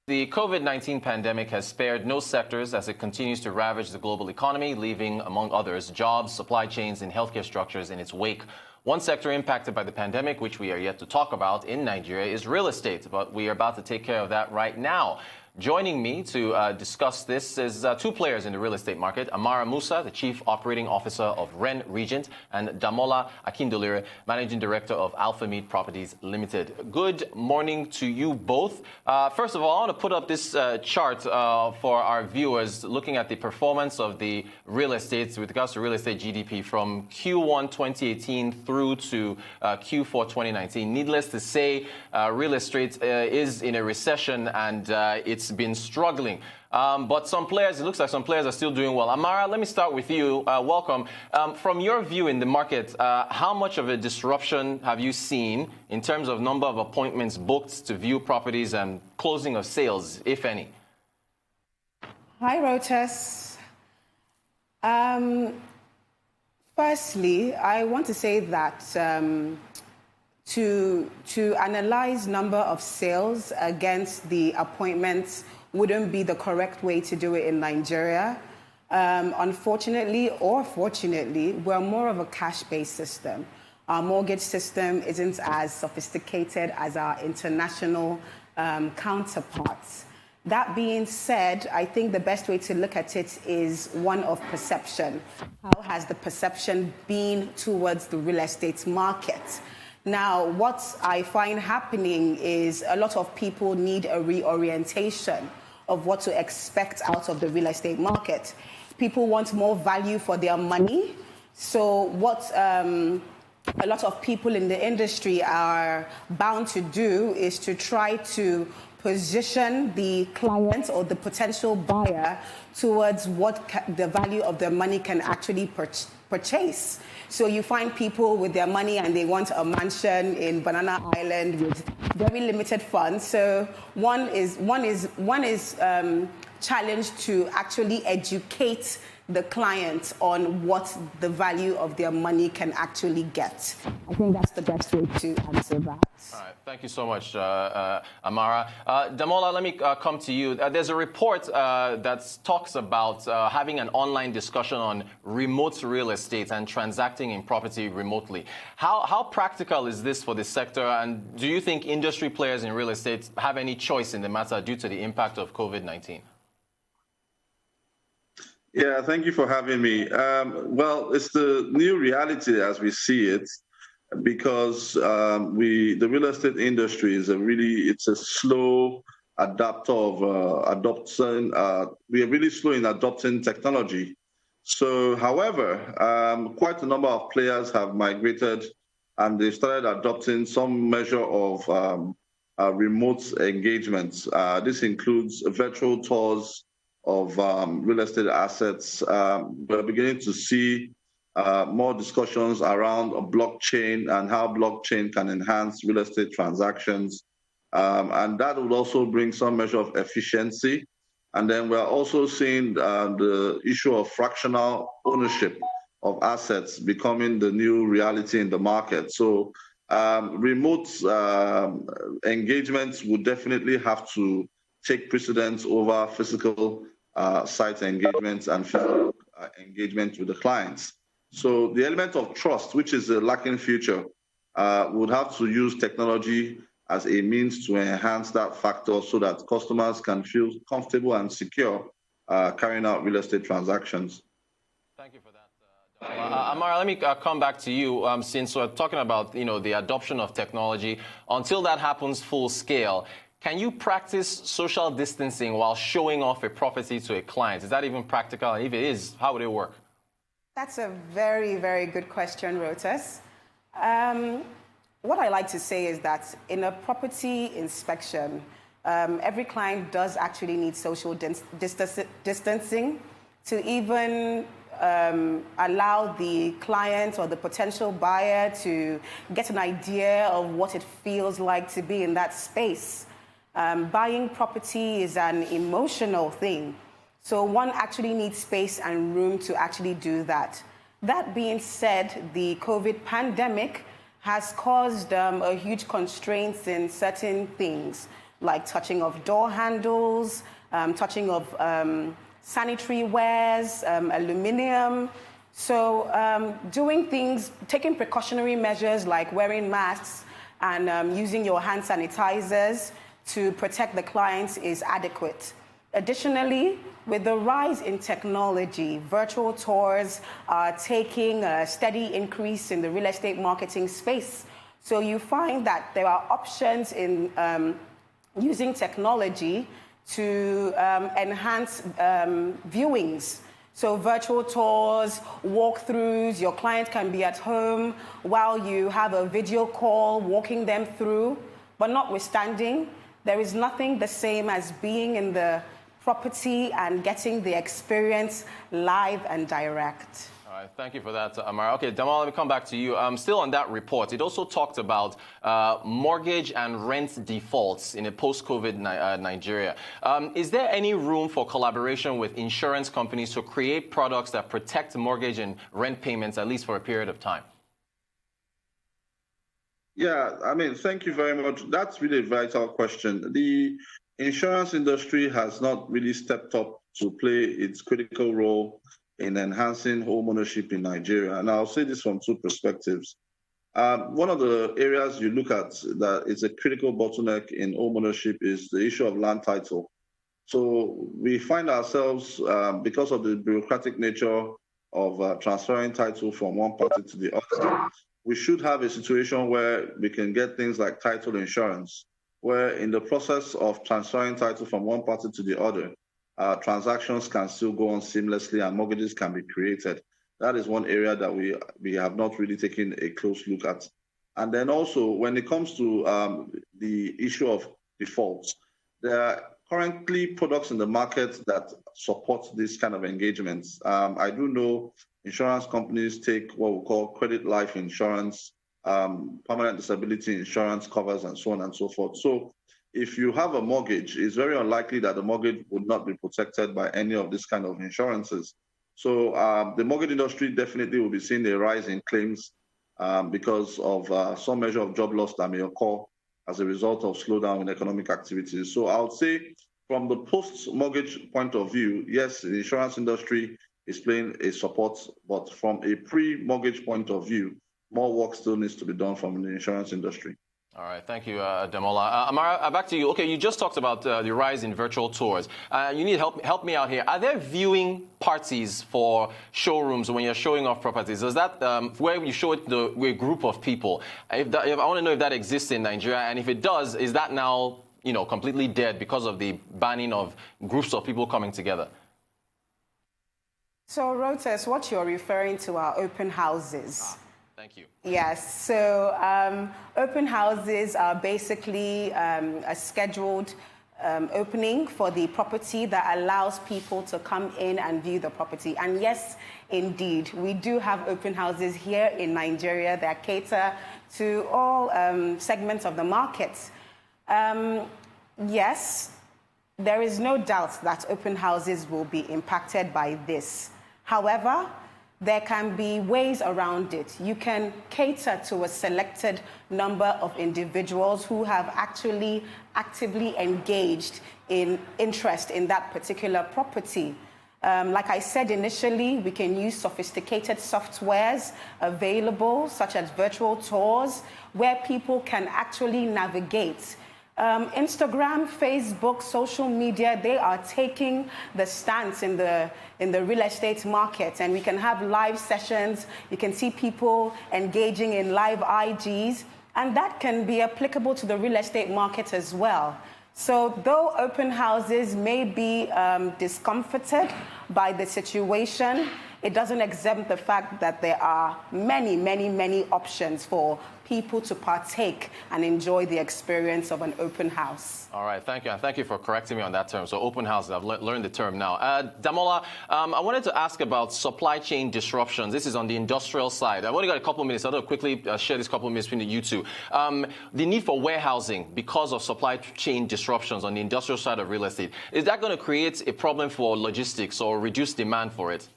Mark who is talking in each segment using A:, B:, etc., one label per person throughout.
A: The COVID-19 pandemic has spared no sectors as it continues to ravage the global economy, leaving, among others, jobs, supply chains, and healthcare structures in its wake. One sector impacted by the pandemic, which we are yet to talk about in Nigeria, is real estate, but we are about to take care of that right now. Joining me to discuss this is two players in the real estate market, Amara Musa, the Chief Operating Officer of Ren Regent, and Damola Akindolire, Managing Director of Mead Properties Limited. Good morning to you both. First of all, I want to put up this chart for our viewers looking at the performance of the real estate with regards to real estate GDP from Q1 2018 through to Q4 2019. Needless to say, real estate is in a recession and it's been struggling. But some players, it looks like some players are still doing well. Amara, let me start with you. Welcome. From your view in the market, how much of a disruption have you seen in terms of number of appointments booked to view properties and closing of sales, if any?
B: Hi, Rotus. Firstly, I want to say that to analyze number of sales against the appointments wouldn't be the correct way to do it in Nigeria. Unfortunately or fortunately, we're more of a cash-based system. Our mortgage system isn't as sophisticated as our international counterparts. That being said, I think the best way to look at it is one of perception. How has the perception been towards the real estate market? Now, what I find happening is a lot of people need a reorientation of what to expect out of the real estate market. People want more value for their money. So what a lot of people in the industry are bound to do is to try to position the client or the potential buyer towards what the value of their money can actually purchase. So you find people with their money and they want a mansion in Banana Island with very limited funds. So one is challenged to actually educate the client on what the value of their money can actually get. I think that's the best way to answer that.
A: All right, thank you so much, Amara. Damola, let me come to you. There's a report that talks about having an online discussion on remote real estate and transacting in property remotely. How practical is this for the sector, and do you think industry players in real estate have any choice in the matter due to the impact of COVID-19?
C: Yeah, thank you for having me. Well, it's the new reality as we see it, because the real estate industry is it's a slow adapter of adoption. We are really slow in adopting technology. So, however, quite a number of players have migrated and they started adopting some measure of remote engagements. This includes virtual tours of real estate assets. We're beginning to see more discussions around blockchain and how blockchain can enhance real estate transactions. And that would also bring some measure of efficiency. And then we're also seeing the issue of fractional ownership of assets becoming the new reality in the market. So remote engagements would definitely have to take precedence over physical site engagements and physical engagement with the clients. So the element of trust, which is a lacking feature, would have to use technology as a means to enhance that factor so that customers can feel comfortable and secure carrying out real estate transactions.
A: Thank you for that. Amara, let me come back to you. Since we're talking about the adoption of technology, until that happens full scale, can you practice social distancing while showing off a property to a client? Is that even practical? And if it is, how would it work?
B: That's a very, very good question, Rotus. What I like to say is that in a property inspection, every client does actually need social distancing to even allow the client or the potential buyer to get an idea of what it feels like to be in that space. Buying property is an emotional thing. So one actually needs space and room to actually do that. That being said, the COVID pandemic has caused a huge constraints in certain things. like touching of door handles, touching of sanitary wares, aluminum. So doing things, taking precautionary measures like wearing masks and using your hand sanitizers to protect the clients is adequate. Additionally, with the rise in technology, virtual tours are taking a steady increase in the real estate marketing space. So you find that there are options in using technology to enhance viewings. So virtual tours, walkthroughs, your client can be at home while you have a video call walking them through. But notwithstanding, there is nothing the same as being in the property and getting the experience live and direct.
A: All right, thank you for that, Amara. Okay, Damola, let me come back to you. Still on that report, it also talked about mortgage and rent defaults in a post-COVID Nigeria. Is there any room for collaboration with insurance companies to create products that protect mortgage and rent payments, at least for a period of time?
C: Yeah, I mean, thank you very much. That's really a vital question. The insurance industry has not really stepped up to play its critical role in enhancing home ownership in Nigeria. And I'll say this from two perspectives. One of the areas you look at that is a critical bottleneck in home ownership is the issue of land title. So we find ourselves, because of the bureaucratic nature of transferring title from one party to the other, we should have a situation where we can get things like title insurance, where in the process of transferring title from one party to the other, transactions can still go on seamlessly and mortgages can be created. That is one area that we have not really taken a close look at. And then also, when it comes to the issue of defaults, there are currently products in the market that support this kind of engagements. I do know insurance companies take what we call credit life insurance, permanent disability insurance covers, and so on and so forth. So if you have a mortgage, it's very unlikely that the mortgage would not be protected by any of this kind of insurances. So the mortgage industry definitely will be seeing a rise in claims because of some measure of job loss that may occur as a result of slowdown in economic activities. So I would say from the post-mortgage point of view, yes, the insurance industry is playing a support, but from a pre-mortgage point of view, more work still needs to be done from the insurance industry.
A: All right, thank you, Damola. Amara, back to you. Okay, you just talked about the rise in virtual tours. You need help me out here. Are there viewing parties for showrooms when you're showing off properties? Is that where you show it to a group of people? If I want to know if that exists in Nigeria, and if it does, is that now completely dead because of the banning of groups of people coming together?
B: So, Rotus, what you're referring to are open houses.
A: Thank you.
B: Yes, so open houses are basically a scheduled opening for the property that allows people to come in and view the property. And yes, indeed, we do have open houses here in Nigeria that cater to all segments of the market. Yes, there is no doubt that open houses will be impacted by this. However, there can be ways around it. You can cater to a selected number of individuals who have actually actively engaged in interest in that particular property. Like I said initially, we can use sophisticated softwares available, such as virtual tours, where people can actually navigate. Instagram, Facebook, social media, they are taking the stance in the real estate market, and we can have live sessions. You can see people engaging in live IGs, and that can be applicable to the real estate market as well. So though open houses may be discomforted by the situation, it doesn't exempt the fact that there are many, many, many options for people to partake and enjoy the experience of an open house.
A: All right, thank you. And thank you for correcting me on that term. So open houses, I've learned the term now. Damola, I wanted to ask about supply chain disruptions. This is on the industrial side. I've only got a couple of minutes. I'll quickly share this couple of minutes between you two. The need for warehousing because of supply chain disruptions on the industrial side of real estate. Is that going to create a problem for logistics or reduce demand for it?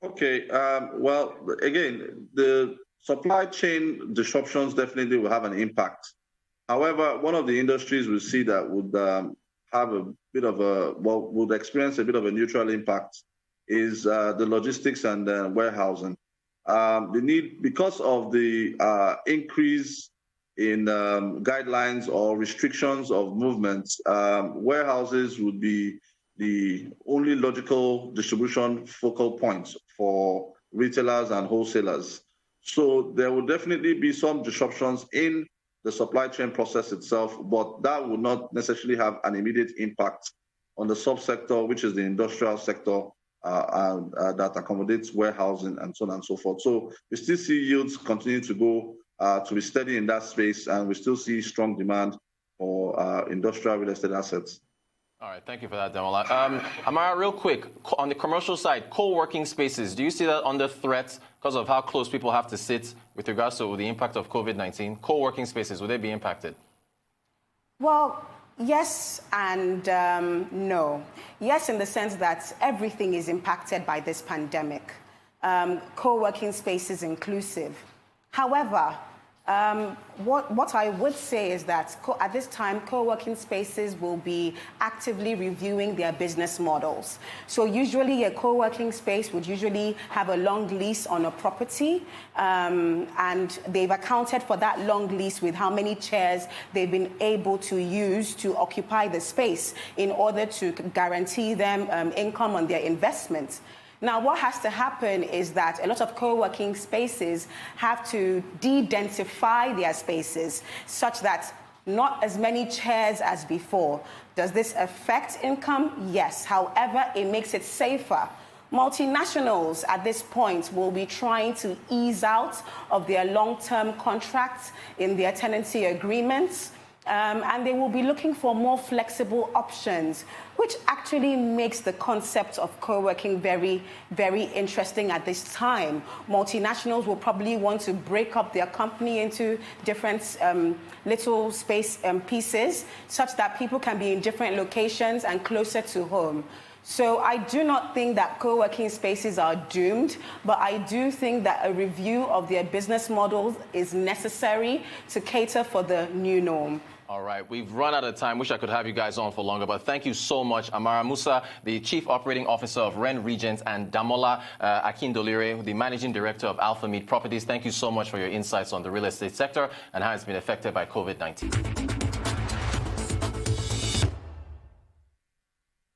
C: Okay, well, again, the supply chain disruptions definitely will have an impact However, one of the industries we see that would have a bit of would experience a bit of a neutral impact is the logistics and warehousing. The need, because of the increase in guidelines or restrictions of movements, warehouses would be the only logical distribution focal points for retailers and wholesalers. So there will definitely be some disruptions in the supply chain process itself, but that would not necessarily have an immediate impact on the subsector, which is the industrial sector that accommodates warehousing and so on and so forth. So we still see yields continue to go to be steady in that space, and we still see strong demand for industrial real estate assets.
A: All right, thank you for that, Damola. Amara, real quick, on the commercial side, co-working spaces, do you see that under threat because of how close people have to sit with regards to the impact of COVID-19? Co-working spaces, will they be impacted?
B: Well, yes and no. Yes, in the sense that everything is impacted by this pandemic, co-working spaces inclusive. However, what I would say is that at this time, co-working spaces will be actively reviewing their business models. So usually a co-working space would usually have a long lease on a property, and they've accounted for that long lease with how many chairs they've been able to use to occupy the space in order to guarantee them income on their investments. Now, what has to happen is that a lot of co-working spaces have to de-densify their spaces such that not as many chairs as before. Does this affect income? Yes. However, it makes it safer. Multinationals at this point will be trying to ease out of their long-term contracts in their tenancy agreements. And they will be looking for more flexible options, which actually makes the concept of co-working very, very interesting at this time. Multinationals will probably want to break up their company into different little space pieces, such that people can be in different locations and closer to home. So I do not think that co-working spaces are doomed, but I do think that a review of their business models is necessary to cater for the new norm.
A: All right, we've run out of time. Wish I could have you guys on for longer, but thank you so much, Amara Musa, the Chief Operating Officer of Ren Regent, and Damola Akindolire, the Managing Director of Alpha Mead Properties. Thank you so much for your insights on the real estate sector and how it's been affected by COVID-19.